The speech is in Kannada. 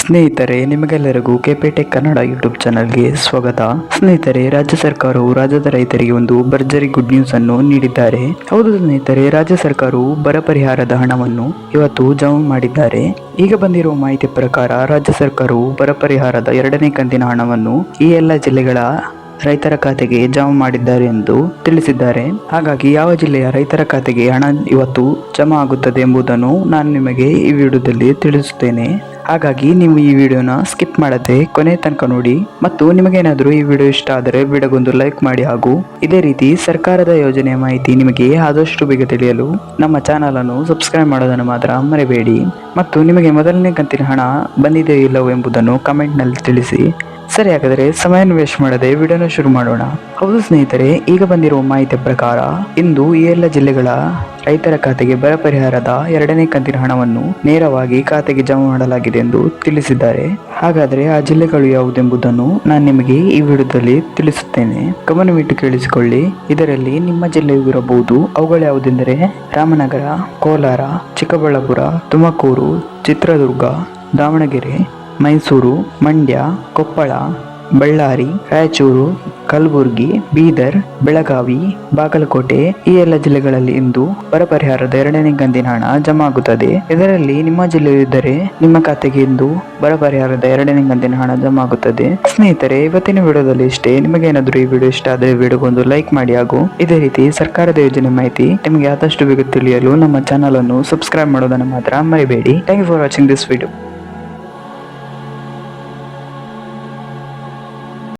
ಸ್ನೇಹಿತರೆ, ನಿಮಗೆಲ್ಲರಿಗೂ ಕೆಪೆಟೆಕ್ ಕನ್ನಡ ಯೂಟ್ಯೂಬ್ ಚಾನಲ್ಗೆ ಸ್ವಾಗತ. ಸ್ನೇಹಿತರೆ, ರಾಜ್ಯ ಸರ್ಕಾರವು ರಾಜ್ಯದ ರೈತರಿಗೆ ಒಂದು ಭರ್ಜರಿ ಗುಡ್ ನ್ಯೂಸ್ ಅನ್ನು ನೀಡಿದ್ದಾರೆ. ಹೌದು ಸ್ನೇಹಿತರೆ, ರಾಜ್ಯ ಸರ್ಕಾರವು ಬರ ಪರಿಹಾರದ ಹಣವನ್ನು ಇವತ್ತು ಜಮಾ ಮಾಡಿದ್ದಾರೆ. ಈಗ ಬಂದಿರುವ ಮಾಹಿತಿ ಪ್ರಕಾರ ರಾಜ್ಯ ಸರ್ಕಾರವು ಬರ ಪರಿಹಾರದ 2ನೇ ಕಂತಿನ ಹಣವನ್ನು ಈ ಎಲ್ಲ ಜಿಲ್ಲೆಗಳ ರೈತರ ಖಾತೆಗೆ ಜಮಾ ಮಾಡಿದ್ದಾರೆ ಎಂದು ತಿಳಿಸಿದ್ದಾರೆ. ಹಾಗಾಗಿ ಯಾವ ಜಿಲ್ಲೆಯ ರೈತರ ಖಾತೆಗೆ ಹಣ ಇವತ್ತು ಜಮಾ ಆಗುತ್ತದೆ ಎಂಬುದನ್ನು ನಾನು ನಿಮಗೆ ಈ ವಿಡಿಯೋದಲ್ಲಿ ತಿಳಿಸುತ್ತೇನೆ. ಹಾಗಾಗಿ ನೀವು ಈ ವಿಡಿಯೋನ ಸ್ಕಿಪ್ ಮಾಡದೆ ಕೊನೆ ತನಕ ನೋಡಿ. ಮತ್ತು ನಿಮಗೇನಾದರೂ ಈ ವಿಡಿಯೋ ಇಷ್ಟ ಆದರೆ ವಿಡಿಯೋಗೊಂದು ಲೈಕ್ ಮಾಡಿ. ಹಾಗೂ ಇದೇ ರೀತಿ ಸರ್ಕಾರದ ಯೋಜನೆಯ ಮಾಹಿತಿ ನಿಮಗೆ ಆದಷ್ಟು ಬೇಗ ತಿಳಿಯಲು ನಮ್ಮ ಚಾನಲ್ ಅನ್ನು ಸಬ್ಸ್ಕ್ರೈಬ್ ಮಾಡೋದನ್ನು ಮಾತ್ರ ಮರೆಯಬೇಡಿ. ಮತ್ತು ನಿಮಗೆ ಮೊದಲನೇ ಕಂತಿನ ಹಣ ಬಂದಿದೆಯೋ ಇಲ್ಲವೋ ಎಂಬುದನ್ನು ಕಮೆಂಟ್ನಲ್ಲಿ ತಿಳಿಸಿ. ಸರಿ, ಹಾಗಾದರೆ ಸಮಯವನ್ನು ವೇಸ್ಟ್ ಮಾಡದೆ ವಿಡಿಯೋನ ಶುರು ಮಾಡೋಣ. ಹೌದು ಸ್ನೇಹಿತರೆ, ಈಗ ಬಂದಿರುವ ಮಾಹಿತಿಯ ಪ್ರಕಾರ ಇಂದು ಈ ಎಲ್ಲ ಜಿಲ್ಲೆಗಳ ರೈತರ ಖಾತೆಗೆ ಬರ ಪರಿಹಾರದ 2ನೇ ಕಂತಿನ ಹಣವನ್ನು ನೇರವಾಗಿ ಖಾತೆಗೆ ಜಮಾ ಮಾಡಲಾಗಿದೆ ಎಂದು ತಿಳಿಸಿದ್ದಾರೆ. ಹಾಗಾದರೆ ಆ ಜಿಲ್ಲೆಗಳು ಯಾವುದೆಂಬುದನ್ನು ನಾನು ನಿಮಗೆ ಈ ವಿಡಿಯೋದಲ್ಲಿ ತಿಳಿಸುತ್ತೇನೆ. ಗಮನವಿಟ್ಟು ಕೇಳಿಸಿಕೊಳ್ಳಿ. ಇದರಲ್ಲಿ ನಿಮ್ಮ ಜಿಲ್ಲೆಯೂ ಇರಬಹುದು. ಅವುಗಳು ಯಾವುದೆಂದರೆ ರಾಮನಗರ, ಕೋಲಾರ, ಚಿಕ್ಕಬಳ್ಳಾಪುರ, ತುಮಕೂರು, ಚಿತ್ರದುರ್ಗ, ದಾವಣಗೆರೆ, ಮೈಸೂರು, ಮಂಡ್ಯ, ಕೊಪ್ಪಳ, ಬಳ್ಳಾರಿ, ರಾಯಚೂರು, ಕಲಬುರಗಿ, ಬೀದರ್, ಬೆಳಗಾವಿ, ಬಾಗಲಕೋಟೆ ಈ ಎಲ್ಲ ಜಿಲ್ಲೆಗಳಲ್ಲಿ ಇಂದು ಬರ ಪರಿಹಾರದ 2ನೇ ಕಂತಿನ ಹಣ ಜಮಾ ಆಗುತ್ತದೆ. ಇದರಲ್ಲಿ ನಿಮ್ಮ ಜಿಲ್ಲೆಯು ಇದ್ದರೆ ನಿಮ್ಮ ಖಾತೆಗೆ ಇಂದು ಬರ ಪರಿಹಾರದ 2ನೇ ಕಂತಿನ ಹಣ ಜಮಾ ಆಗುತ್ತದೆ. ಸ್ನೇಹಿತರೆ, ಇವತ್ತಿನ ವಿಡಿಯೋದಲ್ಲಿ ಇಷ್ಟೇ. ನಿಮಗೇನಾದರೂ ಈ ವಿಡಿಯೋ ಇಷ್ಟ ಆದರೆ ವಿಡಿಯೋಗೊಂದು ಲೈಕ್ ಮಾಡಿ. ಹಾಗೂ ಇದೇ ರೀತಿ ಸರ್ಕಾರದ ಯೋಜನೆ ಮಾಹಿತಿ ನಿಮಗೆ ಆದಷ್ಟು ಬೇಗ ತಿಳಿಯಲು ನಮ್ಮ ಚಾನಲ್ ಅನ್ನು ಸಬ್ಸ್ಕ್ರೈಬ್ ಮಾಡೋದನ್ನು ಮಾತ್ರ ಮರಿಬೇಡಿ. Thank you for watching this video.